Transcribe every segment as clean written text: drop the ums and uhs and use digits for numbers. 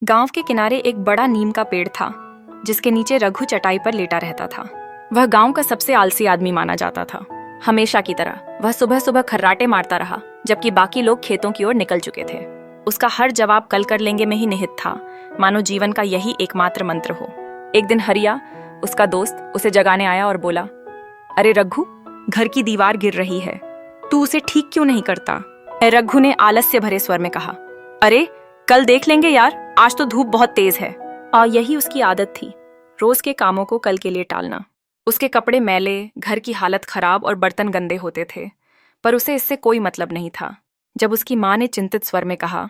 गांव के किनारे एक बड़ा नीम का पेड़ था, जिसके नीचे रघु चटाई पर लेटा रहता था। वह गांव का सबसे आलसी आदमी माना जाता था। हमेशा की तरह वह सुबह सुबह खर्राटे मारता रहा, जबकि बाकी लोग खेतों की ओर निकल चुके थे। उसका हर जवाब कल कर लेंगे में ही निहित था, मानो जीवन का यही एकमात्र मंत्र हो। एक दिन हरिया, उसका दोस्त, उसे जगाने आया और बोला, अरे रघु, घर की दीवार गिर रही है, तू उसे ठीक क्यों नहीं करता? रघु ने आलस्य भरे स्वर में कहा, अरे कल देख लेंगे यार, आज तो धूप बहुत तेज है। यही उसकी आदत थी, रोज के कामों को कल के लिए टालना। उसके कपड़े मैले, घर की हालत खराब और बर्तन गंदे होते थे, पर उसे इससे कोई मतलब नहीं था। जब उसकी माँ ने चिंतित स्वर में कहा,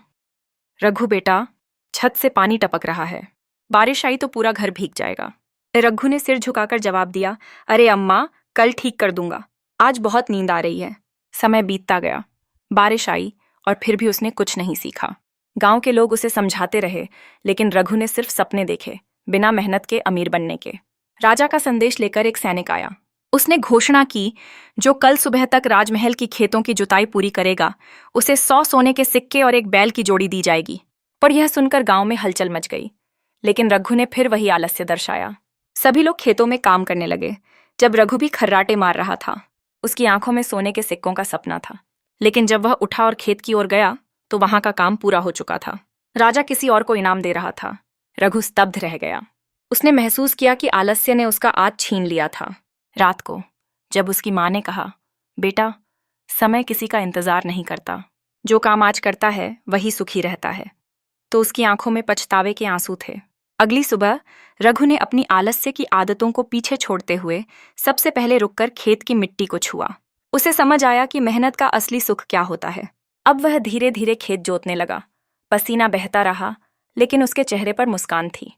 रघु बेटा, छत से पानी टपक रहा है, बारिश आई तो पूरा घर भीग जाएगा। रघु ने सिर झुकाकर जवाब दिया, अरे अम्मा, कल ठीक कर दूंगा, आज बहुत नींद आ रही है। समय बीतता गया, बारिश आई और फिर भी उसने कुछ नहीं सीखा। गांव के लोग उसे समझाते रहे, लेकिन रघु ने सिर्फ सपने देखे, बिना मेहनत के अमीर बनने के। राजा का संदेश लेकर एक सैनिक आया। उसने घोषणा की, जो कल सुबह तक राजमहल की खेतों की जुताई पूरी करेगा, उसे 100 सोने के सिक्के और एक बैल की जोड़ी दी जाएगी। पर यह सुनकर गांव में हलचल मच गई, लेकिन रघु ने फिर वही आलस्य दर्शाया। सभी लोग खेतों में काम करने लगे, जब रघु भी खर्राटे मार रहा था। उसकी आंखों में सोने के सिक्कों का सपना था, लेकिन जब वह उठा और खेत की ओर गया तो वहां का काम पूरा हो चुका था। राजा किसी और को इनाम दे रहा था। रघु स्तब्ध रह गया। उसने महसूस किया कि आलस्य ने उसका आज छीन लिया था। रात को जब उसकी माँ ने कहा, बेटा, समय किसी का इंतजार नहीं करता, जो काम आज करता है वही सुखी रहता है, तो उसकी आंखों में पछतावे के आंसू थे। अगली सुबह रघु ने अपनी आलस्य की आदतों को पीछे छोड़ते हुए सबसे पहले रुककर खेत की मिट्टी को छुआ। उसे समझ आया कि मेहनत का असली सुख क्या होता है। अब वह धीरे धीरे खेत जोतने लगा। पसीना बहता रहा, लेकिन उसके चेहरे पर मुस्कान थी।